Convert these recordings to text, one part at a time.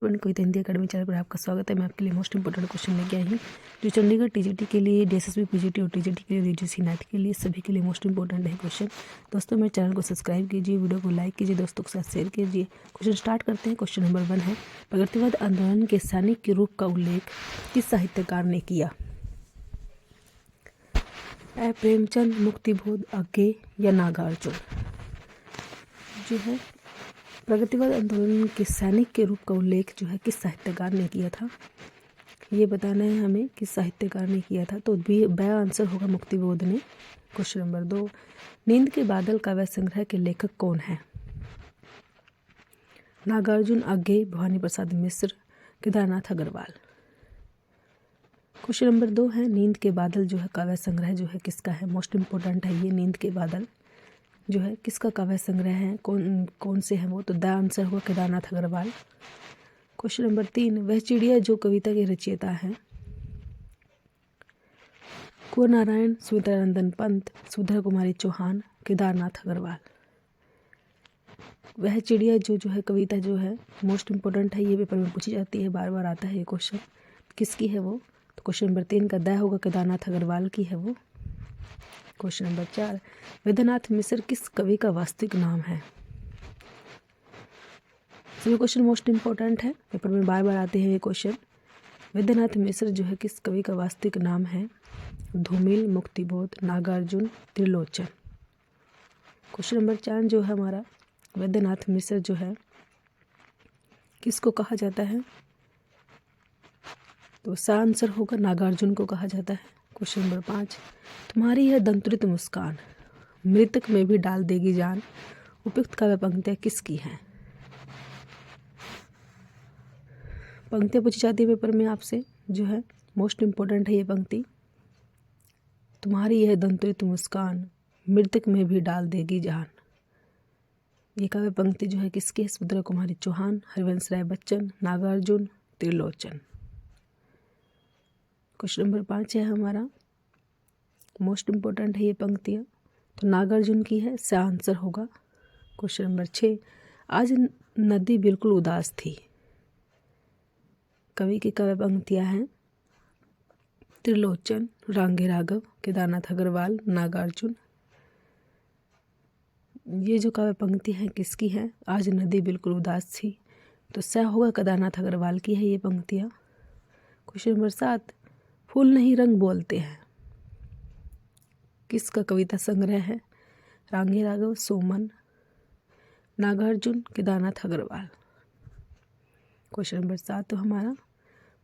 कविता Hindi academy channel पर आपका स्वागत है। मैं आपके लिए मोस्ट इंपोर्टेंट क्वेश्चन लेके आई हूँ जो चंडीगढ़ टीजीटी के लिए, डीएसएसबी पीजीटी और टीजीटी के लिए, यूजीसी नेट के लिए सभी के लिए मोस्ट इंपोर्टेंट है क्वेश्चन। दोस्तों मेरे चैनल को सब्सक्राइब कीजिए, वीडियो को लाइक कीजिए, दोस्तों के साथ शेयर कीजिए। क्वेश्चन स्टार्ट करते हैं। क्वेश्चन नंबर 1 है, प्रगतिवाद आंदोलन के सैनिक के रूप का उल्लेख किस साहित्यकार ने किया? प्रेमचंद, मुक्तिबोध, आगे या नागार्जुन? जो है प्रगतिवाद आंदोलन के सैनिक के रूप का उल्लेख जो है किस साहित्यकार ने किया था, ये बताना है हमें किस साहित्यकार ने किया था। तो बी आंसर होगा मुक्तिबोध ने। क्वेश्चन नंबर 2, नींद के बादल काव्य संग्रह के लेखक कौन है? नागार्जुन, आगे, भवानी प्रसाद मिश्र, केदारनाथ अग्रवाल। क्वेश्चन नंबर 2 है, नींद के बादल जो है काव्य संग्रह जो है किसका है? मोस्ट इंपोर्टेंट है ये। नींद के बादल जो है किसका काव्य संग्रह है, कौन से हैं वो? तो द आंसर हुआ केदारनाथ अग्रवाल। क्वेश्चन नंबर 3, वह चिड़िया जो कविता के रचयिता हैं? कुंवर नारायण, सुमित्रानंदन पंत, सुधरा कुमारी चौहान, केदारनाथ अग्रवाल। वह चिड़िया जो है कविता जो है मोस्ट इंपोर्टेंट है, ये पेपर में पूछी जाती है, बार बार आता है ये क्वेश्चन। किसकी है वो? तो क्वेश्चन नंबर 3 का द होगा, केदारनाथ अग्रवाल की है वो। क्वेश्चन नंबर 4, वेद्यनाथ मिश्र किस कवि का वास्तविक नाम है? सभी क्वेश्चन मोस्ट इंपॉर्टेंट है, पेपर में बार बार आते हैं ये क्वेश्चन। वेद्यनाथ मिश्र जो है किस कवि का वास्तविक नाम है? धूमिल, मुक्तिबोध, नागार्जुन, त्रिलोचन। क्वेश्चन नंबर 4 जो है हमारा, वेद्यनाथ मिश्र जो है किसको कहा जाता है? तो सा आंसर होगा, नागार्जुन को कहा जाता है। क्वेश्चन नंबर 5, तुम्हारी यह दंतुरित मुस्कान मृतक में भी डाल देगी जान, उपयुक्त काव्य पंक्तियाँ किसकी हैं? पंक्तियाँ पूछी जाती है पेपर में आपसे, जो है मोस्ट इंपोर्टेंट है ये पंक्ति। तुम्हारी यह दंतुरित मुस्कान मृतक में भी डाल देगी जान, ये काव्य पंक्ति जो है किसकी है? सुधरा कुमारी चौहान, हरिवंश राय बच्चन, नागार्जुन, त्रिलोचन। क्वेश्चन नंबर 5 है हमारा, मोस्ट इंपोर्टेंट है ये पंक्तियाँ, तो नागार्जुन की है, सा आंसर होगा। क्वेश्चन नंबर 6, आज नदी बिल्कुल उदास थी, कवि की काव्य पंक्तियाँ हैं? त्रिलोचन, रांगे राघव, केदारनाथ अग्रवाल, नागार्जुन। ये जो काव्य पंक्ति है किसकी है? आज नदी बिल्कुल उदास थी, तो सा होगा, केदारनाथ अग्रवाल की है ये पंक्तियाँ। क्वेश्चन नंबर 7, फूल नहीं रंग बोलते हैं किसका कविता संग्रह है? रांगे राघव, सोमन, नागार्जुन, केदारनाथ अग्रवाल। क्वेश्चन नंबर 7 तो हमारा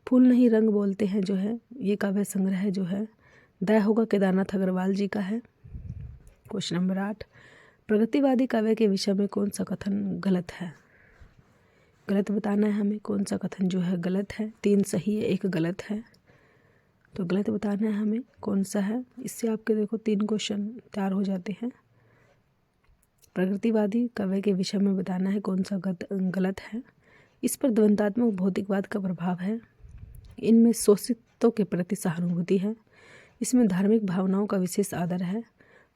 फूल नहीं रंग बोलते हैं जो है ये काव्य संग्रह जो है द होगा, केदारनाथ अग्रवाल जी का है। क्वेश्चन नंबर 8, प्रगतिवादी काव्य के विषय में कौन सा कथन गलत है? गलत बताना है हमें, कौन सा कथन जो है गलत है। 3 सही है, 1 गलत है, तो गलत बताना है हमें कौन सा है। इससे आपके देखो 3 क्वेश्चन तैयार हो जाते हैं। प्रगतिवादी काव्य के विषय में बताना है कौन सा गलत है। इस पर द्वंद्वात्मक भौतिकवाद का प्रभाव है, इनमें शोषितों के प्रति सहानुभूति है, इसमें धार्मिक भावनाओं का विशेष आदर है,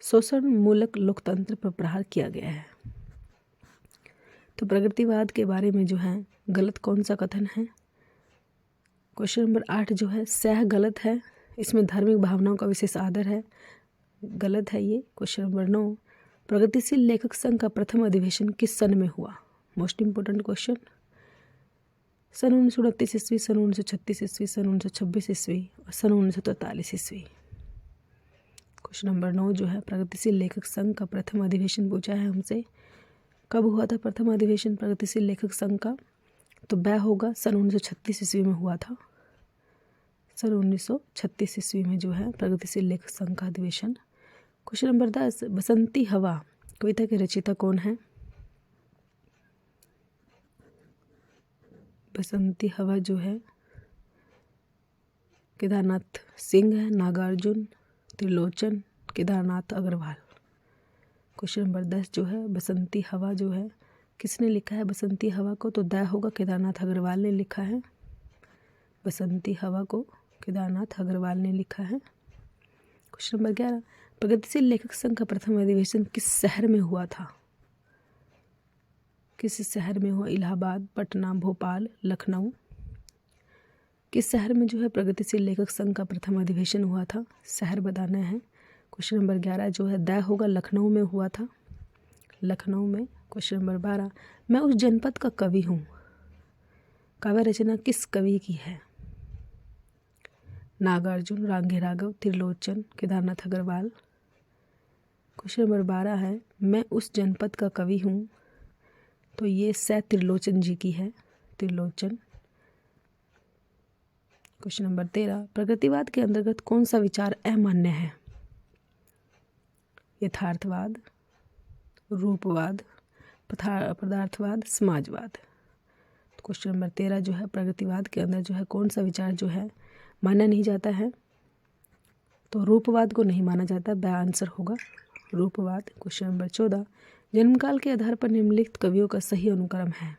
शोषण मूलक लोकतंत्र पर प्रहार किया गया है। तो प्रगतिवाद के बारे में जो है गलत कौन सा कथन है? क्वेश्चन नंबर 8 जो है सह गलत है, इसमें धार्मिक भावनाओं का विशेष आदर है, गलत है ये। क्वेश्चन नंबर 9, प्रगतिशील लेखक संघ का प्रथम अधिवेशन किस सन में हुआ? Most important question. सन 1929 ईस्वी, सन 1936 ईस्वी, सन 1926 ईस्वी और सन 1943 ईस्वी। क्वेश्चन नंबर 9 जो है प्रगतिशील लेखक संघ का प्रथम अधिवेशन पूछा है हमसे, कब हुआ था प्रथम अधिवेशन प्रगतिशील लेखक संघ का? तो ब होगा, सन 1936 ईस्वी में हुआ था। सन 1936 ईस्वी में जो है प्रगतिशील लेखक संघ का अधिवेशन। क्वेश्चन नंबर 10, बसंती हवा कविता के रचयिता कौन है? बसंती हवा जो है केदारनाथ सिंह है, नागार्जुन, त्रिलोचन, केदारनाथ अग्रवाल। क्वेश्चन नंबर 10 जो है बसंती हवा जो है किसने लिखा है बसंती हवा को? तो द होगा, केदारनाथ अग्रवाल ने लिखा है। बसंती हवा को केदारनाथ अग्रवाल ने लिखा है। क्वेश्चन नंबर 11, प्रगतिशील लेखक संघ का प्रथम अधिवेशन किस शहर में हुआ था? किस शहर में हुआ? इलाहाबाद, पटना, भोपाल, लखनऊ। किस शहर में जो है प्रगतिशील लेखक संघ का प्रथम अधिवेशन हुआ था? शहर बताना है। क्वेश्चन नंबर 11 जो है द होगा, लखनऊ में हुआ था, लखनऊ में। क्वेश्चन नंबर 12, मैं उस जनपद का कवि हूँ। काव्य रचना किस कवि की है? नागार्जुन, रांगे राघव, त्रिलोचन, केदारनाथ अग्रवाल। क्वेश्चन नंबर 12 है मैं उस जनपद का कवि हूँ, तो ये त्रिलोचन जी की है, त्रिलोचन। क्वेश्चन नंबर 13, प्रगतिवाद के अंतर्गत कौन सा विचार अमान्य है? यथार्थवाद, रूपवाद, पदार्थवाद, समाजवाद। क्वेश्चन नंबर 13 जो है प्रगतिवाद के अंदर जो है कौन सा विचार जो है माना नहीं जाता है? तो रूपवाद को नहीं माना जाता, ब आंसर होगा रूपवाद। क्वेश्चन नंबर 14, जन्मकाल के आधार पर निम्नलिखित कवियों का सही अनुक्रम है।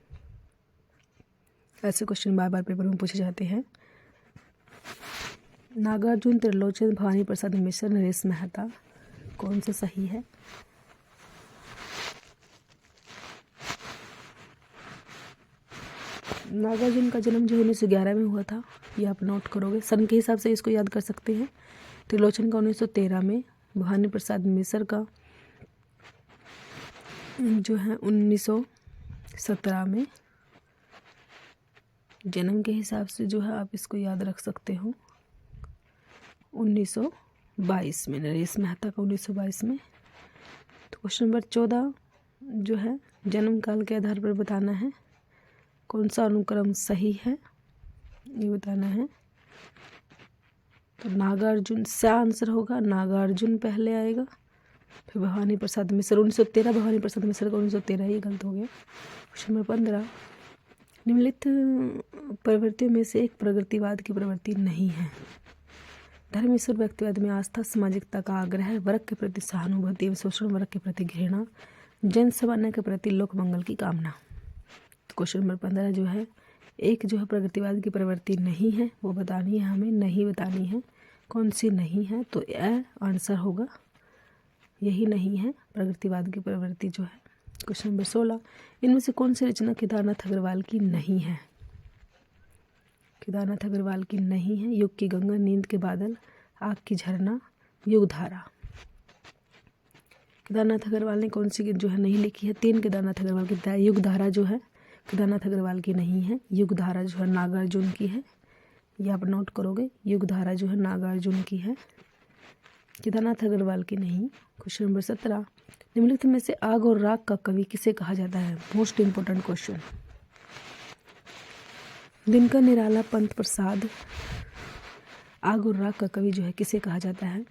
ऐसे क्वेश्चन बार बार पेपर में पूछे जाते हैं। नागार्जुन, त्रिलोचन, भवानी प्रसाद मिश्र, नरेश मेहता, कौन सा सही है? नागार्जुन का जन्म जो 1911 में हुआ था, ये आप नोट करोगे, सन के हिसाब से इसको याद कर सकते हैं। त्रिलोचन का 1913 में, भवानी प्रसाद मिश्र का जो है 1917 में। जन्म के हिसाब से जो है आप इसको याद रख सकते हो 1922 में, नरेश मेहता का 1922 में। तो क्वेश्चन नंबर 14 जो है जन्म काल के आधार पर बताना है कौन सा अनुक्रम सही है, ये बताना है। तो नागार्जुन से आंसर होगा, नागार्जुन पहले आएगा, फिर भवानी प्रसाद मिश्र 1913, भवानी प्रसाद मिश्र का 1913, ये गलत हो गया। क्वेश्चन नंबर 15, निम्नलिखित प्रवृत्तियों में से एक प्रगतिवाद की प्रवृत्ति नहीं है। धर्म ईश्वर व्यक्तिवाद में आस्था, सामाजिकता का आग्रह, वर्ग के प्रति सहानुभूति, शोषण वर्ग के प्रति घृणा, जन सामान्य के प्रति लोक मंगल की कामना। तो क्वेश्चन नंबर 15 जो है एक जो है प्रगतिवाद की प्रवृत्ति नहीं है, वो बतानी है हमें, नहीं बतानी है कौन सी नहीं है, तो आंसर होगा, यही नहीं है प्रगतिवाद की प्रवृत्ति जो है। क्वेश्चन नंबर 16, इनमें से कौन सी रचना केदारनाथ अग्रवाल की नहीं है? केदारनाथ अग्रवाल की नहीं है। युग की गंगा, नींद के बादल, आग की झरना, युगधारा। केदारनाथ अग्रवाल ने कौन सी जो है नहीं लिखी है? 3 केदारनाथ अग्रवाल की। युगधारा जो है केदारनाथ अग्रवाल की नहीं है, युगधारा जो है नागार्जुन की है, ये आप नोट करोगे, युगधारा जो है नागार्जुन की है, केदारनाथ अग्रवाल की नहीं। क्वेश्चन नंबर 17, निम्नलिखित में से आग और राख का कवि किसे कहा जाता है? Most important question. Dinkar Nirala, Pant Prasad, आग और राख का कवि जो है किसे कहा जाता है?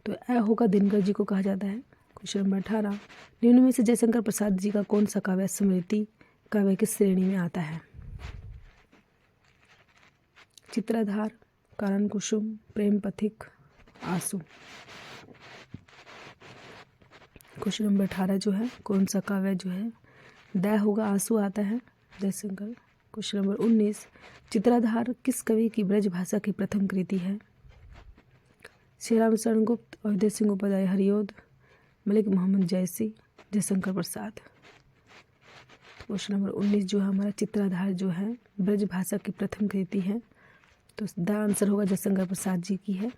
तो होगा दिनकर जी को कहा जाता है। क्वेश्चन नंबर 18, निम्न में से जयशंकर प्रसाद जी का कौन सा काव्य स्मृति काव्य किस श्रेणी में आता है? चित्राधार, कानन कुसुम, प्रेम पथिक, आंसू। क्वेश्चन नंबर 18 जो है कौन सा काव्य जो है द होगा, आंसू आता है जयशंकर। क्वेश्चन नंबर 19, चित्राधार किस कवि की ब्रज भाषा की प्रथम कृति है? श्री राम शरण गुप्त, अवधेश सिंह उपाध्याय हरिओद, मलिक मोहम्मद जैसी, जयशंकर प्रसाद। क्वेश्चन नंबर 19 जो है हमारा चित्राधार जो है ब्रज भाषा की प्रथम कृति है, तो द आंसर होगा जयशंकर प्रसाद जी की है।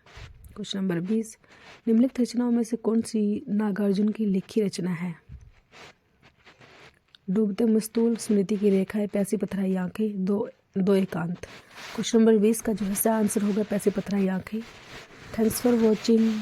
क्वेश्चन नंबर 20, निम्नलिखित रचनाओं में से कौन सी नागार्जुन की लिखी रचना है? डूबते मस्तूल, स्मृति की रेखाएं, प्यासी पथराई आंखें, दो एकांत। क्वेश्चन नंबर 20 का जो है आंसर होगा प्यासी पथराई आंखें। Thanks for watching.